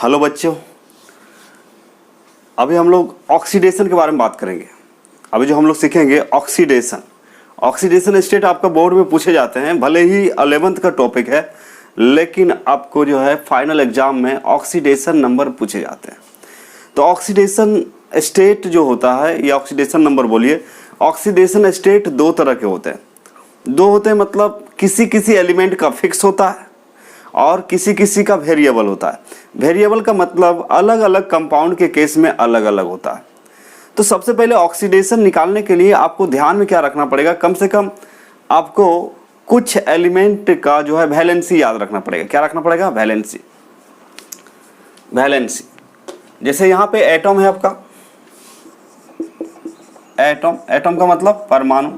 Hello बच्चों, अभी हम लोग ऑक्सीडेशन के बारे में बात करेंगे। अभी जो हम लोग सीखेंगे ऑक्सीडेशन स्टेट आपका बोर्ड में पूछे जाते हैं। भले ही 11th का टॉपिक है, लेकिन आपको जो है फाइनल एग्जाम में ऑक्सीडेशन नंबर पूछे जाते हैं। तो ऑक्सीडेशन स्टेट जो होता है या ऑक्सीडेशन नंबर बोलिए, ऑक्सीडेशन स्टेट दो तरह के होते हैं। मतलब किसी किसी एलिमेंट का फिक्स होता है और किसी किसी का वेरिएबल होता है। वेरिएबल का मतलब अलग अलग कंपाउंड के केस में अलग अलग होता है। तो सबसे पहले ऑक्सीडेशन निकालने के लिए आपको ध्यान में क्या रखना पड़ेगा, कम से कम आपको कुछ एलिमेंट का जो है वैलेंसी याद रखना पड़ेगा। क्या रखना पड़ेगा? वैलेंसी। जैसे यहाँ पे एटम है आपका, एटम का मतलब परमाणु,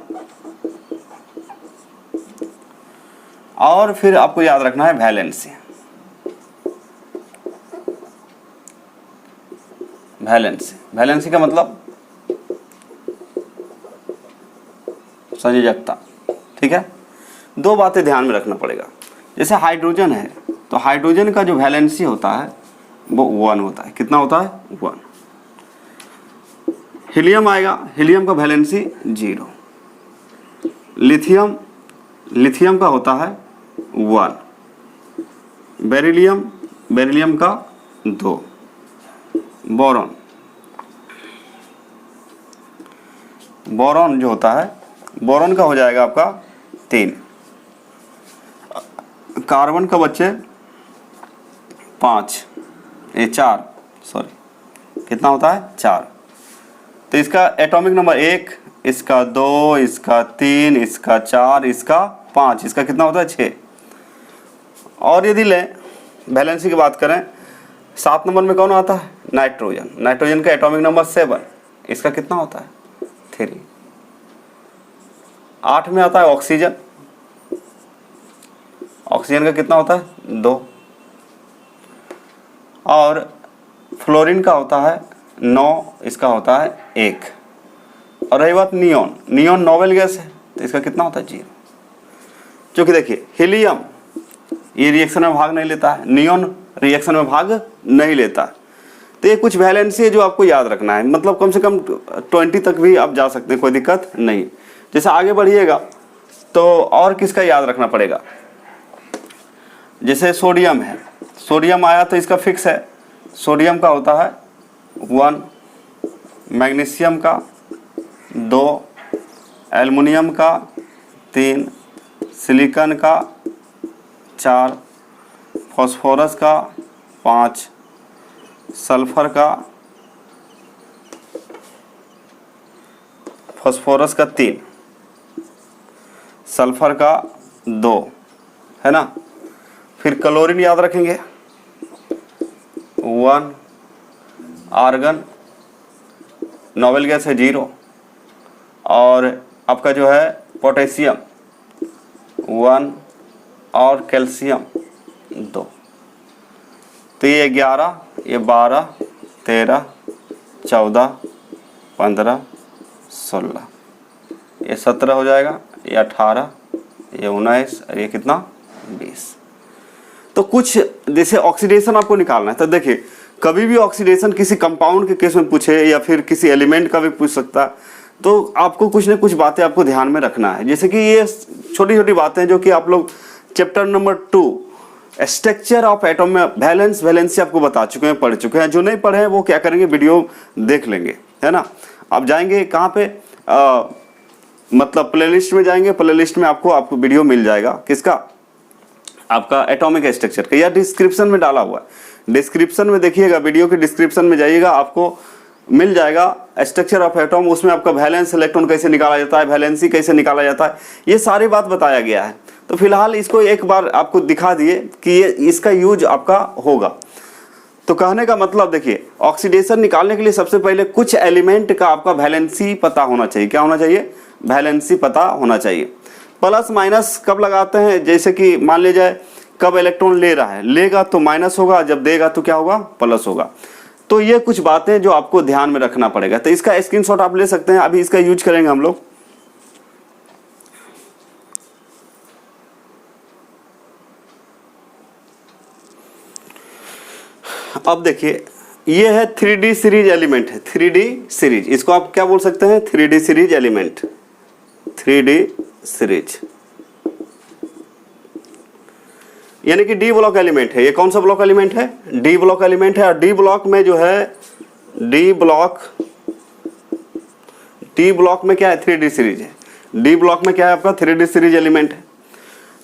और फिर आपको याद रखना है वैलेंसी। वैलेंसी का मतलब संयोजकता। ठीक है, दो बातें ध्यान में रखना पड़ेगा। जैसे हाइड्रोजन है तो हाइड्रोजन का जो वैलेंसी होता है वो 1 होता है। कितना होता है? 1। हीलियम आएगा, हीलियम का वैलेंसी 0। लिथियम का होता है 1। बेरिलियम का 2। बोरॉन जो होता है, बोरॉन का हो जाएगा आपका 3। कार्बन का बच्चे 4, कितना होता है? 4। तो इसका एटॉमिक नंबर 1, इसका 2, इसका 3, इसका 4, इसका 5, इसका कितना होता है? 6। और यदि लें वैलेंसी की बात करें, 7 नंबर में कौन आता है? नाइट्रोजन का एटॉमिक नंबर 7, इसका कितना होता है? 3। 8 में आता है ऑक्सीजन का कितना होता है? 2। और फ्लोरीन का होता है 9, इसका होता है 1। और रही बात नियोन नोबेल गैस है तो इसका कितना होता है? 0। क्योंकि देखिए हीलियम ये रिएक्शन में भाग नहीं लेता है, नियोन रिएक्शन में भाग नहीं लेता है। तो ये कुछ वैलेंसी है जो आपको याद रखना है। मतलब कम से कम 20 तक भी आप जा सकते हैं, कोई दिक्कत नहीं। जैसे आगे बढ़िएगा तो और किसका याद रखना पड़ेगा, जैसे सोडियम है, सोडियम आया तो इसका फिक्स है, सोडियम का होता है 1, मैग्नीशियम का 2, एल्युमिनियम का 3, सिलिकॉन का 4, फास्फोरस का 5, सल्फर का 3, सल्फर का 2, है ना। फिर क्लोरीन याद रखेंगे 1, आर्गन नोबेल गैस है 0, और आपका जो है पोटेशियम 1 और कैल्शियम 2। तो ये 11, ये 12, 13, 14, 15, 16, ये 17 हो जाएगा, ये 18, ये 19, और ये कितना? 20। तो कुछ जैसे ऑक्सीडेशन आपको निकालना है तो देखिए, कभी भी ऑक्सीडेशन किसी कंपाउंड के केस में पूछे या फिर किसी एलिमेंट का भी पूछ सकता है, तो आपको कुछ न कुछ बातें आपको ध्यान में रखना है। जैसे कि ये छोटी छोटी बातें जो कि आप लोग chapter number 2 structure of atom में वैलेंसी आपको बता चुके हैं, पढ़ चुके हैं। जो नहीं पढ़े हैं वो क्या करेंगे, वीडियो देख लेंगे, है ना। आप जाएंगे कहाँ पे, मतलब प्लेलिस्ट में जाएंगे, प्लेलिस्ट में आपको वीडियो मिल जाएगा। किसका? आपका एटॉमिक स्ट्रक्चर का, या डिस्क्रिप्शन में डाला हुआ है। डिस्क्रिप्शन में देखिएगा, वीडियो के डिस्क्रिप्शन में जाइएगा, आपको मिल जाएगा स्ट्रक्चर ऑफ एटम। उसमें आपका वैलेंस इलेक्ट्रॉन कैसे निकाला जाता है, वैलेंसी कैसे निकाला जाता है, ये सारी बात बताया गया है। तो फिलहाल इसको एक बार आपको दिखा दिए कि ये इसका यूज आपका होगा। तो कहने का मतलब देखिए, ऑक्सीडेशन निकालने के लिए सबसे पहले कुछ एलिमेंट का आपका वैलेंसी पता होना चाहिए। क्या होना चाहिए? वैलेंसी पता होना चाहिए। प्लस माइनस कब लगाते हैं, जैसे कि मान ले जाए कब इलेक्ट्रॉन ले रहा है, लेगा तो माइनस होगा, जब देगा तो क्या होगा? प्लस होगा। तो ये कुछ बातें जो आपको ध्यान में रखना पड़ेगा। तो इसका स्क्रीनशॉट आप ले सकते हैं, अभी इसका यूज करेंगे हम लोग। अब देखिए ये है 3D सीरीज एलिमेंट है, 3D सीरीज, इसको आप क्या बोल सकते हैं, 3D series element, 3D series यानी कि डी ब्लॉक एलिमेंट है। ये कौन सा ब्लॉक एलिमेंट है, डी ब्लॉक एलिमेंट है। और डी ब्लॉक में जो है, डी ब्लॉक में क्या है, 3D सीरीज है। डी ब्लॉक में क्या है आपका, 3D सीरीज एलिमेंट है।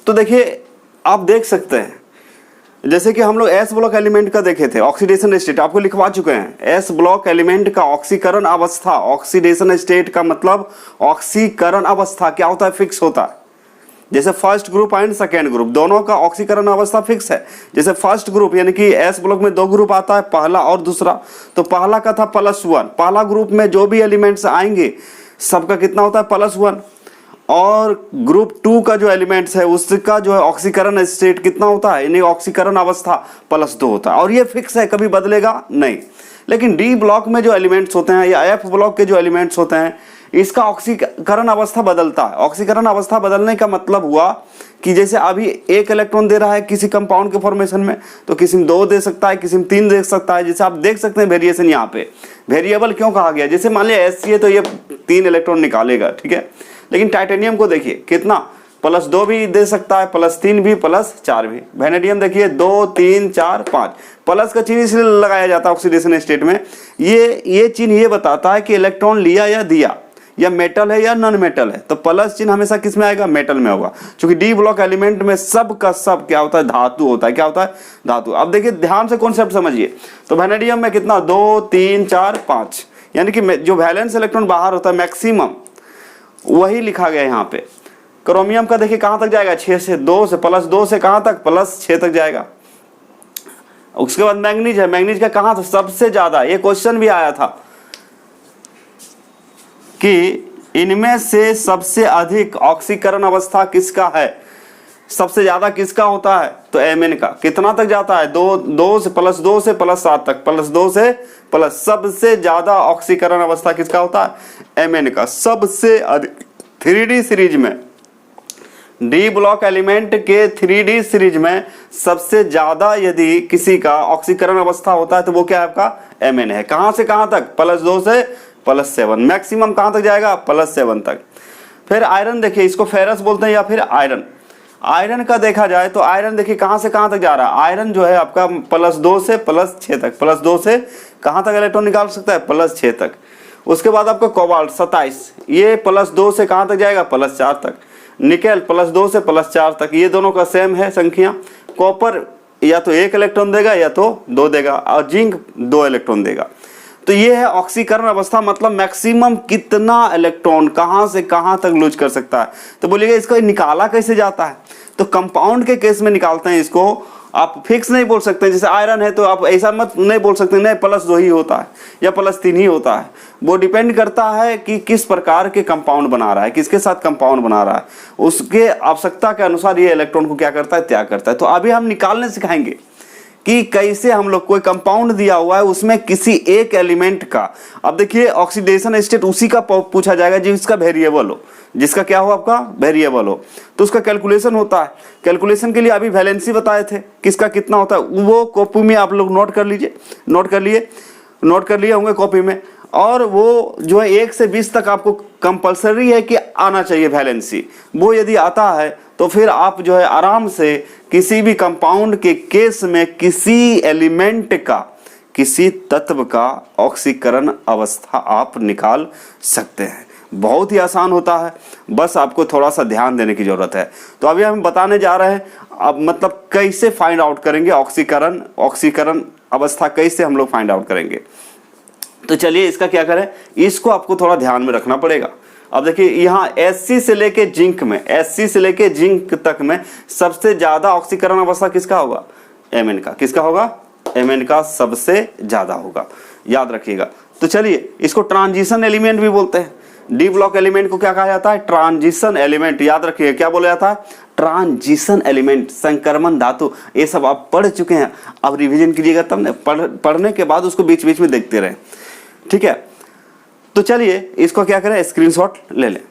तो देखिए आप देख सकते हैं, जैसे कि हम लोग एस ब्लॉक एलिमेंट का देखे थे, ऑक्सीडेशन स्टेट आपको लिखवा चुके हैं। एस ब्लॉक एलिमेंट का ऑक्सीकरण अवस्था, ऑक्सीडेशन स्टेट का मतलब ऑक्सीकरण अवस्था क्या होता है, फिक्स होता है। जैसे first group and second group दोनों का ऑक्सीकरण अवस्था फिक्स है। जैसे फर्स्ट ग्रुप यानी कि एस ब्लॉक में 2 ग्रुप आता है, पहला और दूसरा। तो पहला का था +1, पहला ग्रुप में जो भी एलिमेंट्स आएंगे सबका कितना होता है, +1। और ग्रुप 2 का जो एलिमेंट्स है उसका जो है ऑक्सीकरण स्टेट कितना होता है, यानी ऑक्सीकरण अवस्था +2 होता है। और ये फिक्स है, कभी बदलेगा नहीं। लेकिन डी ब्लॉक में जो एलिमेंट्स होते हैं या एफ ब्लॉक के जो एलिमेंट्स होते हैं, इसका ऑक्सीकरण अवस्था बदलता है। ऑक्सीकरण अवस्था बदलने का मतलब हुआ कि जैसे अभी 1 इलेक्ट्रॉन दे रहा है किसी कंपाउंड के फॉर्मेशन में, तो किसी में 2 दे सकता है, किसी में 3 दे सकता है। जैसे आप देख सकते हैं वेरिएशन, यहाँ पे वेरिएबल क्यों कहा गया, जैसे मान लिया SC है तो ये 3 इलेक्ट्रॉन निकालेगा, ठीक है। लेकिन टाइटेनियम को देखिए कितना, +2 भी दे सकता है, +3 भी, +4 भी। वेनेडियम देखिए 2 3 4 5, प्लस का चिन्ह इसलिए लगाया जाता है ऑक्सीडेशन स्टेट में, ये चिन्ह ये बताता है कि इलेक्ट्रॉन लिया या दिया, या मेटल है या नॉन मेटल है। तो प्लस चिन्ह हमेशा किस में आएगा, मेटल में होगा। क्योंकि डी ब्लॉक एलिमेंट में सब का सब क्या होता है, धातु होता है। क्या होता है, धातु। अब देखिए ध्यान से कॉन्सेप्ट समझिए। तो वेनेडियम में कितना, 2 3 4 5, यानी कि जो वैलेंस इलेक्ट्रॉन बाहर होता है मैक्सिमम, वही लिखा गया यहाँ पे। क्रोमियम का देखिए कहां तक जाएगा, 6 से 2 से +2 से कहां तक, +6 तक जाएगा। उसके बाद मैंगनीज है, मैंगनीज का कहां था, सबसे ज्यादा। ये क्वेश्चन भी आया था कि इनमें से सबसे अधिक ऑक्सीकरण अवस्था किसका है, सबसे ज्यादा किसका होता है, तो Mn का। कितना तक जाता है, 2 से +2 से +7 तक, +2 से प्लस, सबसे ज्यादा ऑक्सीकरण अवस्था किसका होता है, Mn का। सबसे अधिक 3D सीरीज में, डी ब्लॉक एलिमेंट के 3D सीरीज में सबसे ज्यादा यदि किसी का ऑक्सीकरण अवस्था होता है तो वो क्या है आपका, Mn है। कहां से कहां तक, +2 से +7, मैक्सिमम कहां तक जाएगा, +7 तक। फिर आयरन देखिए, इसको फेरस बोलते हैं या फिर आयरन। आयरन का देखा जाए तो आयरन देखिए कहां से कहां तक जा रहा है, आयरन जो है आपका +2 से +6 तक, +2 से कहां तक इलेक्ट्रॉन निकाल सकता है, +6 तक। उसके बाद आपका कोबाल्ट 27, ये +2 से कहां तक जाएगा, +4 तक। निकेल +2 से +4 तक, ये दोनों का सेम है संख्या। कॉपर या तो 1 इलेक्ट्रॉन देगा या तो 2 देगा, और जिंक 2 इलेक्ट्रॉन देगा। तो ये है ऑक्सीकरण अवस्था, मतलब मैक्सिमम कितना इलेक्ट्रॉन कहां से कहां तक लूज कर सकता है। तो बोलिएगा इसको निकाला कैसे जाता है, तो कंपाउंड के केस में निकालते हैं इसको। आप फिक्स नहीं बोल सकते, जैसे आयरन है तो आप ऐसा मत नहीं बोल सकते नहीं +2 ही होता है या +3 ही होता है। वो डिपेंड करता है कि किस प्रकार के कंपाउंड बना रहा है, किसके साथ कंपाउंड बना रहा है, उसके आवश्यकता के अनुसार ये इलेक्ट्रॉन को क्या करता है, त्याग करता है। तो अभी हम निकालने सिखाएंगे कि कैसे हम लोग कोई कंपाउंड दिया हुआ है उसमें किसी एक एलिमेंट का, अब देखिए ऑक्सीडेशन स्टेट उसी का पूछा जाएगा जिसका वेरिएबल हो, जिसका क्या हो आपका वेरिएबल हो, तो उसका कैलकुलेशन होता है। कैलकुलेशन के लिए अभी वैलेंसी बताए थे किसका कितना होता है, वो कॉपी में आप लोग नोट कर लीजिए, नोट कर लिए होंगे कॉपी में। और वो जो है 1 से 20 तक आपको कंपलसरी है कि आना चाहिए वैलेंसी। वो यदि आता है तो फिर आप जो है आराम से किसी भी कंपाउंड के केस में किसी एलिमेंट का, किसी तत्व का ऑक्सीकरण अवस्था आप निकाल सकते हैं। बहुत ही आसान होता है, बस आपको थोड़ा सा ध्यान देने की जरूरत है। तो अभी हम बताने जा रहे हैं अब मतलब कैसे फाइंड आउट करेंगे ऑक्सीकरण अवस्था, कैसे हम लोग फाइंड आउट करेंगे। तो चलिए इसका क्या करें, इसको आपको थोड़ा ध्यान में रखना पड़ेगा। अब देखिए यहाँ SC से लेके जिंक में, SC से लेके जिंक तक में सबसे ज्यादा ऑक्सीकरण अवस्था किसका होगा, Mn का। किसका होगा, Mn का सबसे ज्यादा होगा, याद रखिएगा। तो चलिए इसको ट्रांजिशन एलिमेंट भी बोलते हैं। डी ब्लॉक एलिमेंट को क्या कहा जाता है, ट्रांजिशन एलिमेंट। याद रखिए क्या बोला जाता है, ट्रांजिशन एलिमेंट, संक्रमण धातु। ये सब आप पढ़ चुके हैं, अब रिवीजन कीजिएगा तब ना, पढ़ने के बाद उसको बीच बीच में देखते रहें, ठीक है। तो चलिए इसको क्या करें, स्क्रीनशॉट ले लें।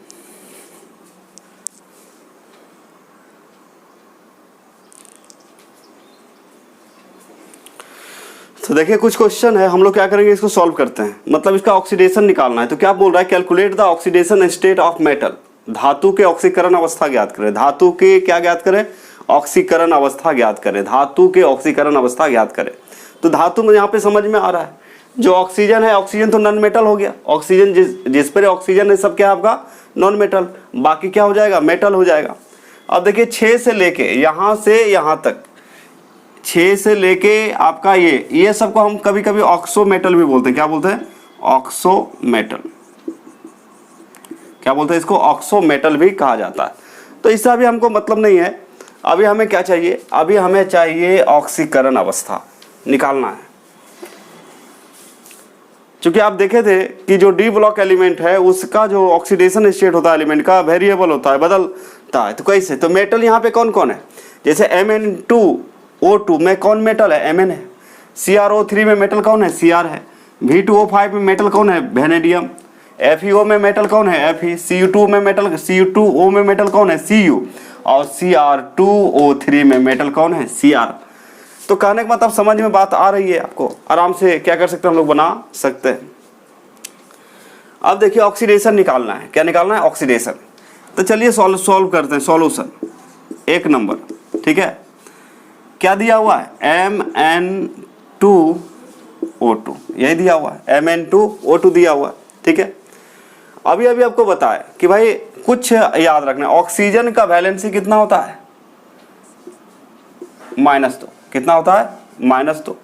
तो देखिए कुछ क्वेश्चन है, हम लोग क्या करेंगे, इसको सॉल्व करते हैं। मतलब इसका ऑक्सीडेशन निकालना है। तो क्या बोल रहा है, calculate the oxidation state of metal, धातु के ऑक्सीकरण अवस्था ज्ञात करें। धातु के क्या ज्ञात करें, ऑक्सीकरण अवस्था ज्ञात करें। धातु के ऑक्सीकरण अवस्था ज्ञात करें। तो धातु में यहाँ पे समझ में आ रहा है, जो ऑक्सीजन है, ऑक्सीजन तो नॉन मेटल हो गया। ऑक्सीजन जिस पर ऑक्सीजन है सब क्या है आपका नॉन मेटल, बाकी क्या हो जाएगा, मेटल हो जाएगा। अब देखिए 6 से लेके यहाँ से यहाँ तक, 6 से लेके आपका ये सबको हम कभी कभी ऑक्सो मेटल भी बोलते हैं। क्या बोलते हैं, ऑक्सो मेटल। क्या बोलते हैं इसको, ऑक्सो मेटल भी कहा जाता है। तो इससे अभी हमको मतलब नहीं है। अभी हमें क्या चाहिए, अभी हमें चाहिए ऑक्सीकरण अवस्था निकालना है। क्योंकि आप देखे थे कि जो डी ब्लॉक एलिमेंट है उसका जो ऑक्सीडेशन स्टेट होता है एलिमेंट का, वेरिएबल होता है, बदलता है। तो कैसे, तो मेटल यहाँ पे कौन कौन है, जैसे Mn2O2 में कौन मेटल है, Mn है। CrO3 में मेटल कौन है, Cr है। V2O5 में मेटल कौन है, वेनेडियम। FeO में मेटल कौन है, Fe। Cu2 में मेटल, Cu2O में मेटल कौन है, Cu। और Cr2O3 में मेटल कौन है, Cr। तो कहने का मतलब समझ में बात आ रही है आपको, आराम से क्या कर सकते हैं हम लोग, बना सकते हैं। अब देखिए ऑक्सीडेशन निकालना है। क्या निकालना है, ऑक्सीडेशन। तो चलिए सॉल्व करते हैं। सॉल्यूशन 1 नंबर, ठीक है। क्या दिया हुआ है, Mn2O2, यही दिया हुआ है, Mn2O2 दिया हुआ है, ठीक है। अभी आपको बताया कि भाई कुछ याद रखना, ऑक्सीजन का वैलेंसी कितना होता है, -2। कितना होता है, -2।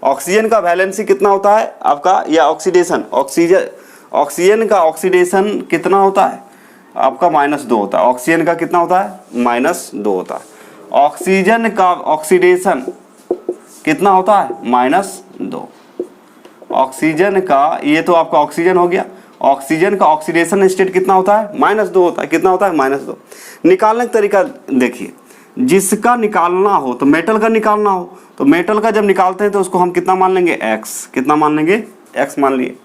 ऑक्सीजन का वैलेंसी कितना होता है आपका, या ऑक्सीडेशन, ऑक्सीजन का ऑक्सीडेशन कितना होता है आपका, -2 होता है। ऑक्सीजन का कितना होता है, -2 होता है। ऑक्सीजन का ऑक्सीडेशन कितना होता है, -2। ऑक्सीजन का, ये तो आपका ऑक्सीजन हो गया। ऑक्सीजन का ऑक्सीडेशन स्टेट कितना होता है, -2 होता है। कितना होता है, -2। निकालने का तरीका देखिए, जिसका निकालना हो तो मेटल का निकालना हो तो मेटल का जब निकालते हैं तो उसको हम कितना मान लेंगे, x। कितना मान लेंगे, x मान लिए।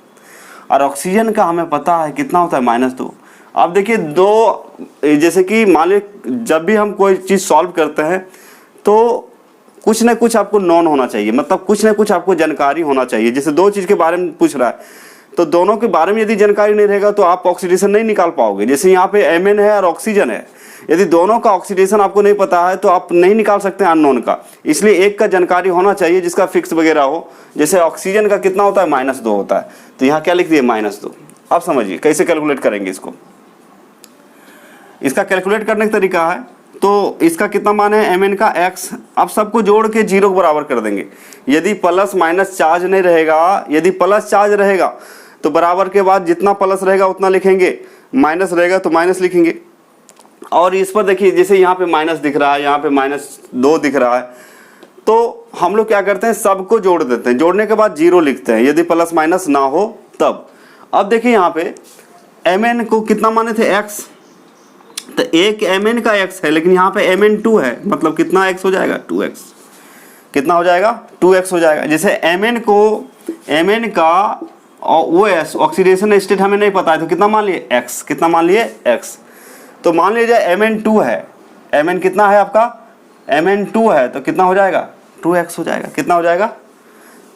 और ऑक्सीजन का हमें पता है कितना होता है, -2। अब देखिए दो, जैसे कि मान लीजिए जब भी हम कोई चीज़ सॉल्व करते हैं तो कुछ ना कुछ आपको नॉन होना चाहिए, मतलब कुछ ना कुछ आपको जानकारी होना चाहिए। जैसे दो चीज़ के बारे में पूछ रहा है तो दोनों के बारे में यदि जानकारी नहीं रहेगा तो आप ऑक्सीडेशन नहीं निकाल पाओगे। जैसे यहाँ पे Mn है और ऑक्सीजन है, यदि दोनों का ऑक्सीडेशन आपको नहीं पता है तो आप नहीं निकाल सकते अननोन का। इसलिए एक का जानकारी होना चाहिए जिसका फिक्स वगैरह हो। जैसे ऑक्सीजन का कितना होता है, -2 होता है। तो यहाँ क्या लिख दिए, -2। अब समझिए कैसे कैलकुलेट करेंगे इसको। इसका कैलकुलेट करने का तरीका है, तो इसका कितना मान है, Mn का x। अब सबको जोड़ के 0 के बराबर कर देंगे। यदि प्लस माइनस चार्ज नहीं रहेगा, यदि प्लस चार्ज रहेगा तो बराबर के बाद जितना प्लस रहेगा उतना लिखेंगे, माइनस रहेगा तो माइनस लिखेंगे। और इस पर देखिए जैसे यहाँ पे माइनस दिख रहा है, यहाँ पे -2 दिख रहा है, तो हम लोग क्या करते हैं, सबको जोड़ देते हैं। जोड़ने के बाद 0 लिखते हैं यदि प्लस माइनस ना हो तब। अब देखिए यहाँ पे Mn को कितना माने थे, x। तो एक Mn का x है, लेकिन यहाँ पे Mn2 है, मतलब कितना x हो जाएगा, 2x। कितना हो जाएगा, 2x हो जाएगा। जैसे Mn का वो ऑक्सीडेशन स्टेट हमें नहीं पता है तो कितना मान लिए, x। कितना मान लिए, x। तो मान लीजिए Mn2 है, Mn कितना है आपका, Mn2 है तो कितना हो जाएगा, 2x हो जाएगा। कितना हो जाएगा,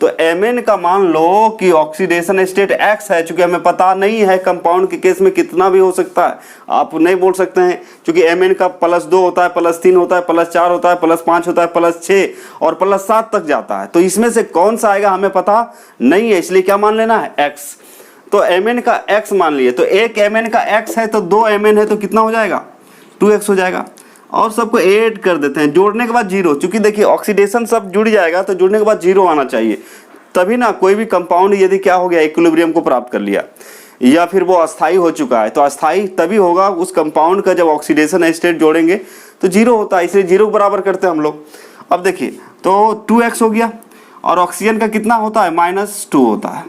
तो Mn का मान लो कि ऑक्सीडेशन स्टेट x है। चूंकि हमें पता नहीं है कंपाउंड के केस में कितना भी हो सकता है, आप नहीं बोल सकते हैं। क्योंकि Mn का +2 होता है, +3 होता है, +4 होता है, +5 होता है, +6 और +7 तक जाता है। तो इसमें से कौन सा आएगा हमें पता नहीं है, इसलिए क्या मान लेना है, x। तो Mn का x मान लिए, तो एक Mn का x है तो 2 Mn है तो कितना हो जाएगा, 2x हो जाएगा। और सबको ऐड कर देते हैं, जोड़ने के बाद 0। चूंकि देखिए ऑक्सीडेशन सब जुड़ जाएगा तो जुड़ने के बाद 0 आना चाहिए, तभी ना कोई भी कंपाउंड यदि क्या हो गया, इक्विलिब्रियम को प्राप्त कर लिया या फिर वो अस्थाई हो चुका है, तो अस्थाई तभी होगा उस कंपाउंड का जब ऑक्सीडेशन स्टेट जोड़ेंगे तो 0 होता है। इसलिए 0 को बराबर करते हैं हम लोग। अब देखिए तो 2x हो गया और ऑक्सीजन का कितना होता है, -2 होता है।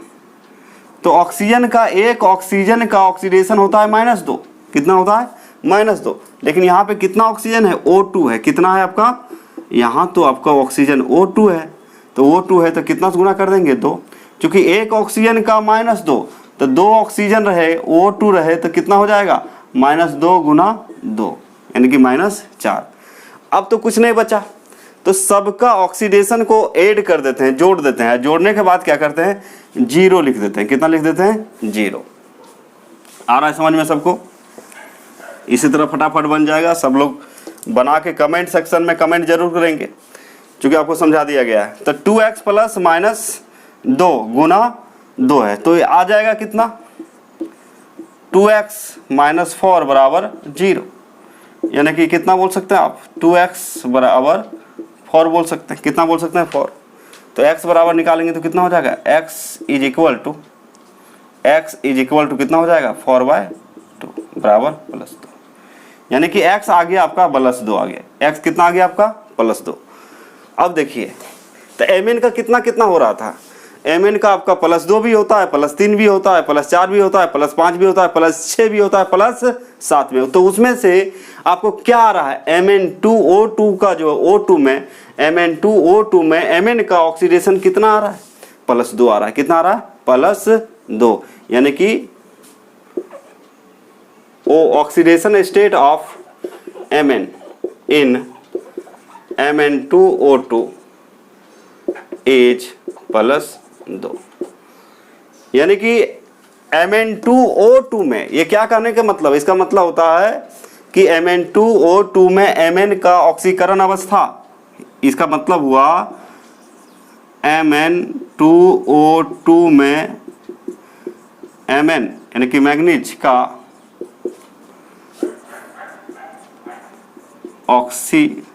तो ऑक्सीजन का, एक ऑक्सीजन का ऑक्सीडेशन होता है -2। कितना होता है, -2। लेकिन यहाँ पे कितना ऑक्सीजन है, O2 है। कितना है आपका, यहाँ तो आपका ऑक्सीजन O2 है, तो O2 है तो कितना से गुना कर देंगे, 2। क्योंकि एक ऑक्सीजन का -2 तो 2 ऑक्सीजन रहे, O2 रहे तो कितना हो जाएगा, -2 × 2 यानी कि -4। अब तो कुछ नहीं बचा, तो सबका ऑक्सीडेशन को ऐड कर देते हैं, जोड़ देते हैं। जोड़ने के बाद क्या करते हैं, 0 लिख देते हैं। कितना लिख देते हैं, 0। आ रहा है समझ में सबको? इसी तरह फटाफट बन जाएगा। सब लोग बना के कमेंट सेक्शन में कमेंट जरूर करेंगे, क्योंकि आपको समझा दिया गया है। तो 2x प्लस माइनस 2 गुना 2 है, तो ये आ जाएगा कितना, 2x माइनस 4 बराबर 0। यानी कि कितना बोल सकते हैं आप, 2x बराबर 4 बोल सकते हैं। कितना बोल सकते हैं, 4। तो x बराबर निकालेंगे तो कितना हो जाएगा, x इज इक्वल टू कितना हो जाएगा, 4/2 बराबर +2। यानी कि x आ गया आपका +2 आ गया। x कितना आ गया आपका, +2। अब देखिए, तो mn का कितना कितना हो रहा था, mn का आपका +2 भी होता है, +3 भी होता है, +4 भी होता है, +5 भी होता है, +6 भी होता है, +7 में। तो उसमें से आपको क्या आ रहा है, Mn2O2 का जो O2 में, Mn2O2 में Mn का ऑक्सीडेशन कितना आ रहा है, +2 आ रहा है। कितना आ रहा है, +2। यानी कि oxidation state of Mn in Mn2O2 is +2। यानी कि Mn2O2 में, ये क्या कहने का मतलब, इसका मतलब होता है कि Mn2O2 में Mn का ऑक्सीकरण अवस्था, इसका मतलब हुआ Mn2O2 में Mn यानी कि मैग्नीज का ऑक्सीकरण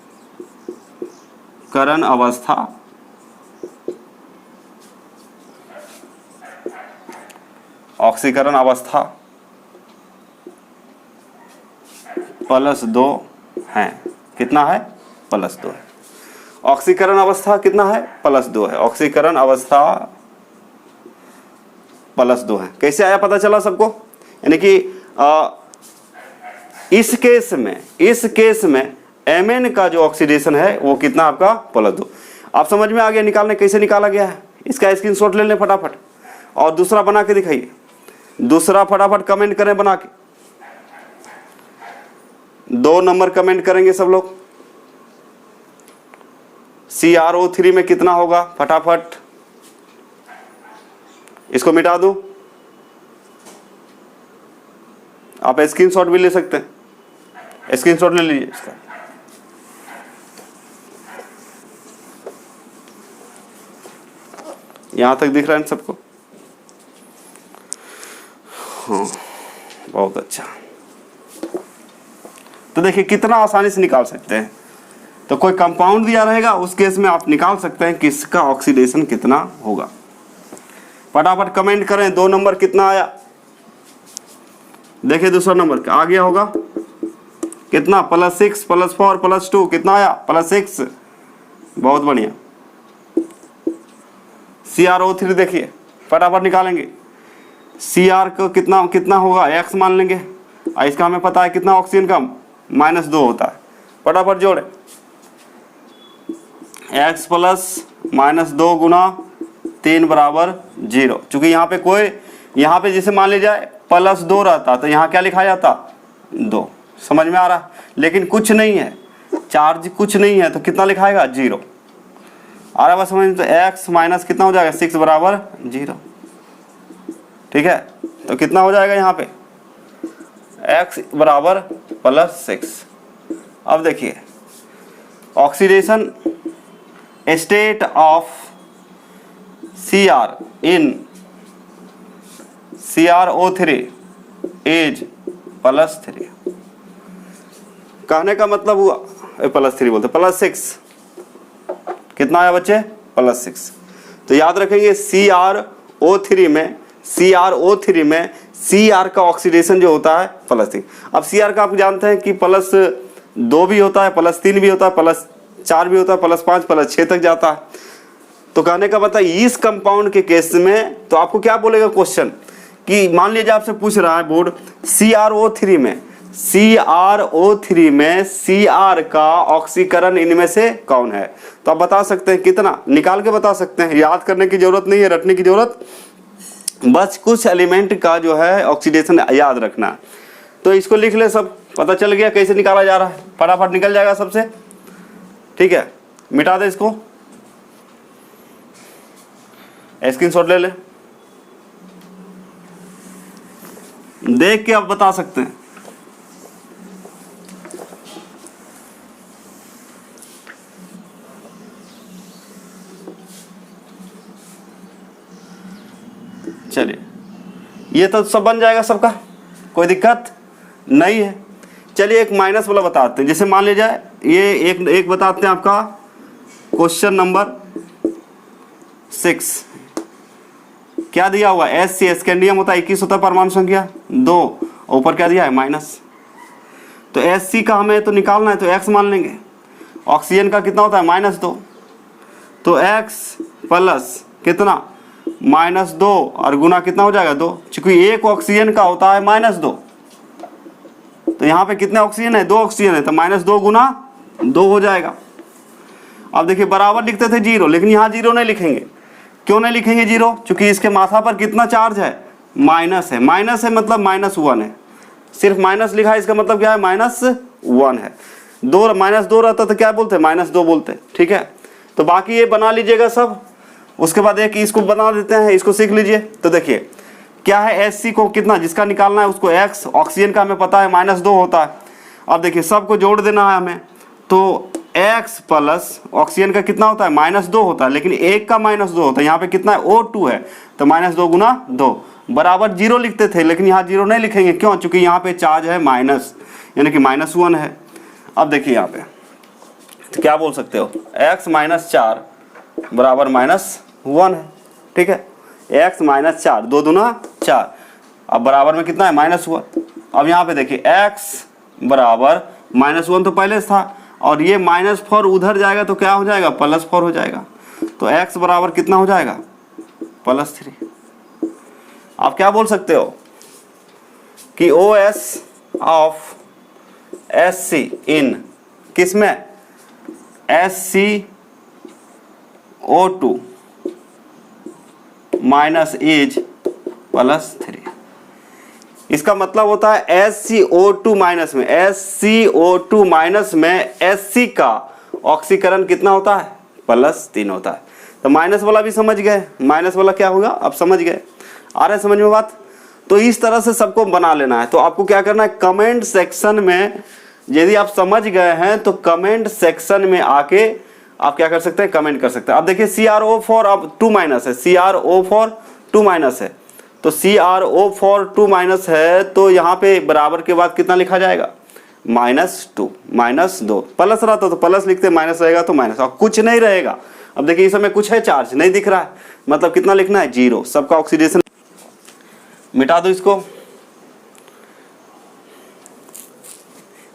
अवस्था +2 है। कितना है, +2 है। ऑक्सीकरण अवस्था कितना है, +2 है। ऑक्सीकरण अवस्था +2 है। कैसे आया पता चला सबको, यानी कि इस केस में Mn का जो ऑक्सीडेशन है वो कितना आपका, +2। आप समझ में आ गया निकालने कैसे निकाला गया है। इसका स्क्रीनशॉट ले लें फटाफट और दूसरा बना के दिखाइए। दूसरा फटाफट कमेंट करें बना के, 2 नंबर कमेंट करेंगे सब लोग। CrO3 में कितना होगा, फटाफट इसको मिटा दूं। आप स्क्रीनशॉट भी ले सकते हैं, स्क्रीनशॉट ले लीजिए इसका। यहां तक दिख रहा है सबको, हाँ बहुत अच्छा। तो देखिए कितना आसानी से निकाल सकते हैं। तो कोई कंपाउंड दिया रहेगा उस केस में आप निकाल सकते हैं कि इसका ऑक्सीडेशन कितना होगा। फटाफट कमेंट करें, 2 नंबर कितना आया, देखिए दूसरा नंबर आ गया होगा कितना, +6 +4 +2 कितना आया, +6। बहुत बढ़िया। CrO3 देखिए फटाफट निकालेंगे। Cr को कितना होगा, x मान लेंगे। इसका हमें पता है कितना ऑक्सीजन का, -2 होता है। फटाफट जोड़े, x प्लस -2 गुना 3 बराबर 0। चूंकि यहाँ पे जैसे मान लीजिए +2 रहता तो यहाँ क्या लिखा जाता, 2। समझ में आ रहा, लेकिन कुछ नहीं है, चार्ज कुछ नहीं है, तो कितना लिखाएगा, 0। आ रहा बस समझ में। तो x माइनस कितना हो जाएगा, 6 बराबर 0। ठीक है, तो कितना हो जाएगा यहाँ पे, x बराबर +6। अब देखिए oxidation state of Cr in CrO3 is +3। कहने का मतलब हुआ, +3 बोलते, +6 कितना आया बच्चे, +6। तो याद रखेंगे CrO3 में Cr का ऑक्सीडेशन जो होता है +3। अब Cr का आप जानते हैं कि +2 भी होता है, +3 भी होता है, +4 भी होता है, +5 +6 तक जाता है। तो कहने का मतलब इस कंपाउंड के केस में तो आपको क्या बोलेगा क्वेश्चन, कि मान लीजिए आपसे पूछ रहा है बोर्ड, CrO3 में Cr का ऑक्सीकरण इनमें से कौन है। तो आप बता सकते हैं कितना, निकाल के बता सकते हैं। याद करने की जरूरत नहीं है, रटने की जरूरत, बस कुछ एलिमेंट का जो है ऑक्सीडेशन याद रखना। तो इसको लिख ले, सब पता चल गया कैसे निकाला जा रहा है, फटाफट निकल जाएगा सबसे। ठीक है, मिटा दे इसको, स्क्रीनशॉट ले ले, देख के आप बता सकते हैं। चलिए ये तो सब बन जाएगा सबका, कोई दिक्कत नहीं है। चलिए एक माइनस वाला बताते हैं। जैसे मान लीजिए ये एक बताते हैं आपका क्वेश्चन नंबर 6, क्या दिया हुआ है, SC स्कैंडियम होता है 21 होता है परमाणु संख्या 2, ऊपर क्या दिया है माइनस। तो SC का हमें तो निकालना है तो x मान लेंगे। ऑक्सीजन का कितना होता है -2, तो x प्लस कितना -2 और गुना कितना हो जाएगा 2, चूंकि एक ऑक्सीजन का होता है -2, तो यहाँ पे कितने ऑक्सीजन है 2 ऑक्सीजन है, तो -2 गुना 2 हो जाएगा। अब देखिए बराबर लिखते थे 0, लेकिन यहाँ 0 नहीं लिखेंगे। क्यों नहीं लिखेंगे 0? चूंकि इसके माथा पर कितना चार्ज है, माइनस है। माइनस है मतलब -1 है, सिर्फ माइनस लिखा है, इसका मतलब क्या है -1 है। -2 रहता तो क्या बोलते -2 बोलते, ठीक है। तो बाकी ये बना लीजिएगा सब। उसके बाद एक इसको बना देते हैं, इसको सीख लीजिए। तो देखिए क्या है, SC को कितना जिसका निकालना है उसको x, ऑक्सीजन का हमें पता है -2 होता है। अब देखिए सबको जोड़ देना है हमें, तो x प्लस ऑक्सीजन का कितना होता है -2 होता है, लेकिन एक का -2 होता है। यहाँ पे कितना है O2 है, तो -2 गुना 2 बराबर 0 लिखते थे, लेकिन यहाँ 0 नहीं लिखेंगे। क्यों? चूंकि यहाँ पे चार्ज है माइनस, यानी कि -1 है। अब देखिए यहाँ पे तो क्या बोल सकते हो, x - 4 बराबर -1 है, ठीक है। x - 4 2 दूना 4, अब बराबर में कितना है -1। अब यहाँ पे देखिए x बराबर -1 तो पहले था, और ये -4 उधर जाएगा तो क्या हो जाएगा +4 हो जाएगा। तो x बराबर कितना हो जाएगा +3। आप क्या बोल सकते हो कि OS ऑफ SC इन किसमें SCO2 माइनस इज +3। इसका मतलब होता है SCO2 माइनस में, SCO2 माइनस में SC का ऑक्सीकरण कितना होता है +3 होता है। तो माइनस वाला भी समझ गए, माइनस वाला क्या होगा अब समझ गए। आ रहा है समझ में बात? तो इस तरह से सबको बना लेना है। तो आपको क्या करना है, कमेंट सेक्शन में यदि आप समझ गए हैं तो कमेंट सेक्शन में आके आप क्या कर सकते हैं, कमेंट कर सकते हैं। अब देखिए CrO4 अब 2 माइनस है, CrO4 2 माइनस है, तो CrO4 2 माइनस है, तो यहाँ पे बराबर के बाद कितना लिखा जाएगा -2 -2 प्लस रहता तो प्लस लिखते, माइनस रहेगा तो माइनस, और कुछ नहीं रहेगा। अब देखिए इस समय कुछ है, चार्ज नहीं दिख रहा है, मतलब कितना लिखना है 0। सबका ऑक्सीडेशन मिटा दो, इसको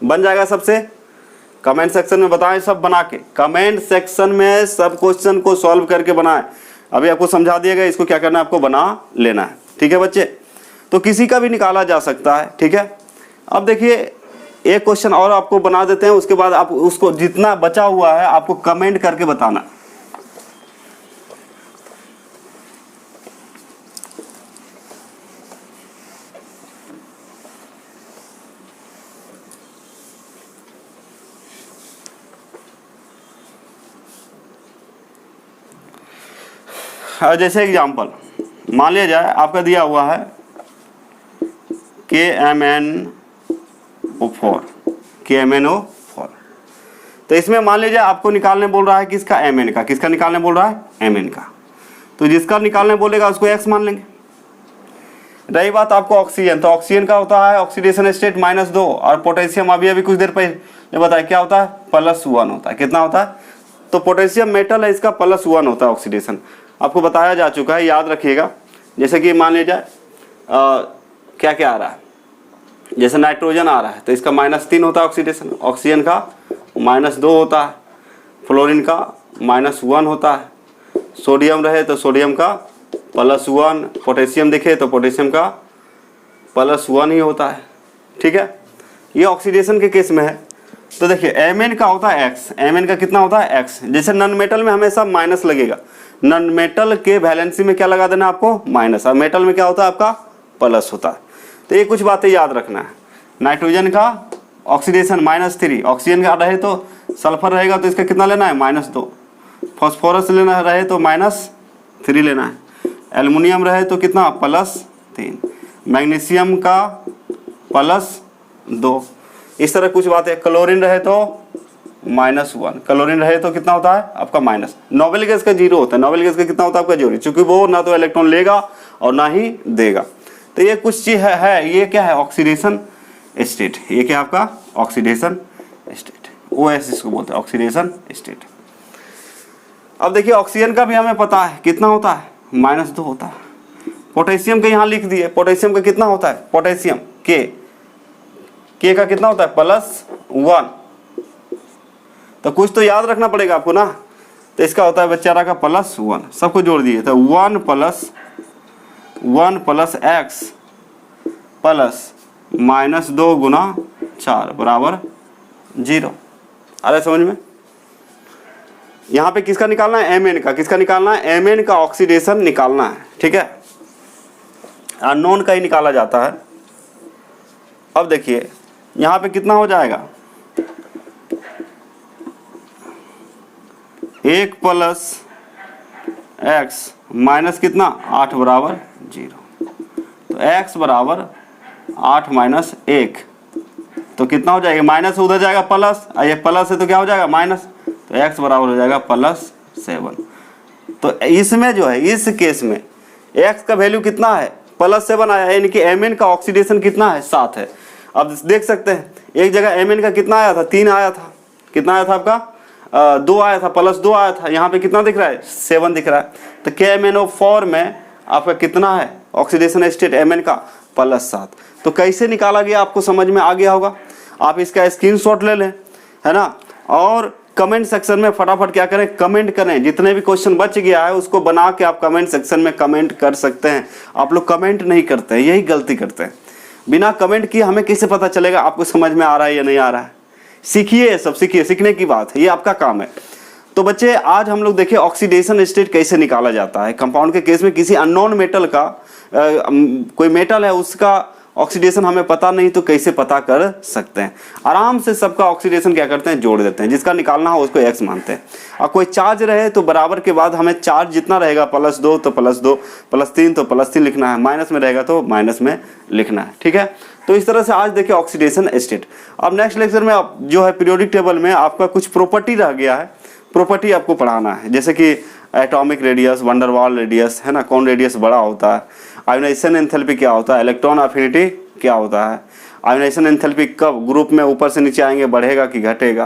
बन जाएगा सबसे। कमेंट सेक्शन में बताएं, सब बना के कमेंट सेक्शन में सब क्वेश्चन को सॉल्व करके बनाएं। अभी आपको समझा दिया गया, इसको क्या करना है आपको बना लेना है, ठीक है बच्चे। तो किसी का भी निकाला जा सकता है, ठीक है। अब देखिए एक क्वेश्चन और आपको बना देते हैं, उसके बाद आप उसको जितना बचा हुआ है आपको कमेंट करके बताना। जैसे एग्जाम्पल मान लिया जाए आपका दिया हुआ है KMnO4, तो इसमें मान लीजिए आपको निकालने बोल रहा है किसका, Mn का। किसका निकालने बोल रहा है, Mn का। तो जिसका निकालने बोलेगा उसको x मान लेंगे। रही बात आपको ऑक्सीजन, तो ऑक्सीजन का होता है ऑक्सीडेशन स्टेट -2, और पोटेशियम अभी कुछ देर पहले बताया क्या होता है +1 होता है। कितना होता है, तो पोटेशियम मेटल है, इसका +1 होता है ऑक्सीडेशन, आपको बताया जा चुका है, याद रखिएगा। जैसे कि मान लीजिए क्या क्या आ रहा है, जैसे नाइट्रोजन आ रहा है तो इसका -3 होता है ऑक्सीडेशन, ऑक्सीजन का -2 होता है, फ्लोरीन का -1 होता है, सोडियम रहे तो सोडियम का +1, पोटेशियम दिखे तो पोटेशियम का +1 ही होता है, ठीक है। ये ऑक्सीडेशन के केस में है। तो देखिए Mn का होता है x, Mn का कितना होता है x। जैसे नॉन मेटल में हमेशा माइनस लगेगा, नॉन मेटल के वैलेंसी में क्या लगा देना आपको माइनस, और मेटल में क्या होता है आपका प्लस होता है। तो ये कुछ बातें याद रखना है। नाइट्रोजन का ऑक्सीडेशन -3, ऑक्सीजन का रहे तो सल्फर रहेगा तो इसका कितना लेना है -2, फॉस्फोरस लेना रहे तो -3 लेना है, एल्युमिनियम रहे तो कितना +3, मैग्नीशियम का +2, इस तरह कुछ बात है। क्लोरीन रहे तो -1, क्लोरीन रहे तो कितना होता है आपका माइनस। नोबेल गैस का 0 होता है, नोबेल गैस का कितना होता है आपका 0, क्योंकि वो ना तो इलेक्ट्रॉन लेगा और ना ही देगा। तो ये कुछ चीज है ये क्या है ऑक्सीडेशन स्टेट, ये क्या आपका ऑक्सीडेशन स्टेट, OS इसको बोलते हैं ऑक्सीडेशन स्टेट। अब देखिए ऑक्सीजन का भी हमें पता है कितना होता है -2 होता है। पोटेशियम का यहाँ लिख दिए, पोटेशियम का कितना होता है, पोटेशियम के का कितना होता है +1, तो कुछ तो याद रखना पड़ेगा आपको ना, तो इसका होता है बेचारा का +1, सबको जोड़ दिए तो 1 + x प्लस -2 गुना 4 बराबर 0। आ रहा है समझ में। यहाँ पे किसका निकालना है, Mn का, किसका निकालना है, Mn का ऑक्सीडेशन निकालना है, ठीक है, अननोन का ही निकाला जाता है। अब देखिए यहाँ पे कितना हो जाएगा, 1 + x माइनस कितना 8 बराबर 0, तो x बराबर 8 - 1 तो कितना हो जाएगा, माइनस उधर जाएगा प्लस, ये प्लस है तो क्या हो जाएगा माइनस, तो x बराबर हो जाएगा +7। तो इसमें जो है इस केस में x का वैल्यू कितना है +7 आया, यानी कि Mn का ऑक्सीडेशन कितना है 7 है। अब देख सकते हैं एक जगह Mn का कितना आया था 3 आया था, कितना आया था आपका 2 आया था, +2 आया था, यहाँ पे कितना दिख रहा है 7 दिख रहा है। तो KMnO4 में आपका कितना है ऑक्सीडेशन स्टेट Mn का +7। तो कैसे निकाला गया आपको समझ में आ गया होगा, आप इसका स्क्रीनशॉट ले लें, है ना, और कमेंट सेक्शन में फटाफट क्या करें कमेंट करें, जितने भी क्वेश्चन बच गया है उसको बना के आप कमेंट सेक्शन में कमेंट कर सकते हैं। आप लोग कमेंट नहीं करते हैं, यही गलती करते हैं, बिना कमेंट किए हमें कैसे पता चलेगा आपको समझ में आ रहा है या नहीं आ रहा है। सीखिए, सब सीखिए, सीखने की बात है, ये आपका काम है। तो बच्चे आज हम लोग देखिए ऑक्सीडेशन स्टेट कैसे निकाला जाता है। कंपाउंड के केस में किसी अननोन मेटल का कोई मेटल है उसका ऑक्सीडेशन हमें पता नहीं तो कैसे पता कर सकते हैं, आराम से सबका ऑक्सीडेशन क्या करते हैं जोड़ देते हैं, जिसका निकालना हो उसको x मानते हैं। और कोई चार्ज रहे तो बराबर के बाद हमें चार्ज जितना रहेगा +2 तो +2, +3 तो +3 लिखना है, माइनस में रहेगा तो माइनस में लिखना है, ठीक है। तो इस तरह से आज देखिए ऑक्सीडेशन स्टेट। अब नेक्स्ट लेक्चर में आप जो है पीरियोडिक टेबल में आपका कुछ प्रॉपर्टी रह गया है, प्रॉपर्टी आपको पढ़ाना है, जैसे कि एटॉमिक रेडियस, वंडरवाल रेडियस, है ना, कौन रेडियस बड़ा होता है, आयोनाइजेशन एंथैल्पी क्या होता है, इलेक्ट्रॉन अफिनिटी क्या होता है, आयोनाइजेशन एंथैल्पी कब ग्रुप में ऊपर से नीचे आएंगे बढ़ेगा कि घटेगा,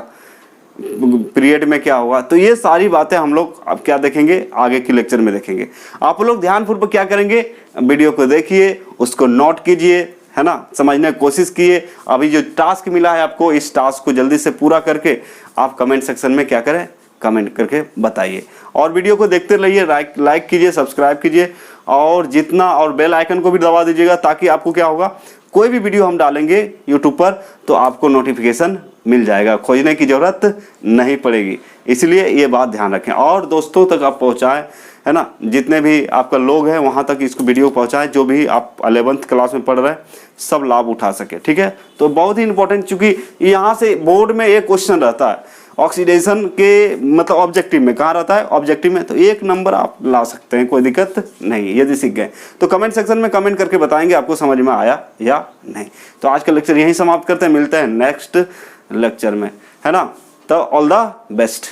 पीरियड में क्या होगा। तो ये सारी बातें हम लोग अब क्या देखेंगे आगे की लेक्चर में देखेंगे। आप लोग ध्यानपूर्वक क्या करेंगे वीडियो को देखिए, उसको नोट कीजिए, है ना, समझने की कोशिश किए। अभी जो टास्क मिला है आपको इस टास्क को जल्दी से पूरा करके आप कमेंट सेक्शन में क्या करें कमेंट करके बताइए, और वीडियो को देखते रहिए, लाइक कीजिए, सब्सक्राइब कीजिए, और जितना और बेल आइकन को भी दबा दीजिएगा, ताकि आपको क्या होगा कोई भी वीडियो हम डालेंगे यूट्यूब पर तो आपको नोटिफिकेशन मिल जाएगा, खोजने की ज़रूरत नहीं पड़ेगी। इसलिए ये बात ध्यान रखें और दोस्तों तक आप पहुँचाएँ, है ना, जितने भी आपका लोग हैं वहाँ तक इसको वीडियो पहुँचाएँ, जो भी आप 11th क्लास में पढ़ रहे हैं सब लाभ उठा सके, ठीक है। तो बहुत ही इंपॉर्टेंट, चूँकि यहाँ से बोर्ड में एक क्वेश्चन रहता है ऑक्सीडेशन के मतलब ऑब्जेक्टिव में, कहाँ रहता है ऑब्जेक्टिव में, तो 1 नंबर आप ला सकते हैं, कोई दिक्कत नहीं यदि सीख गए तो। कमेंट सेक्शन में कमेंट करके बताएंगे आपको समझ में आया या नहीं। तो आज का लेक्चर यहीं समाप्त करते हैं, मिलते हैं नेक्स्ट लेक्चर में, है ना। तो ऑल द बेस्ट।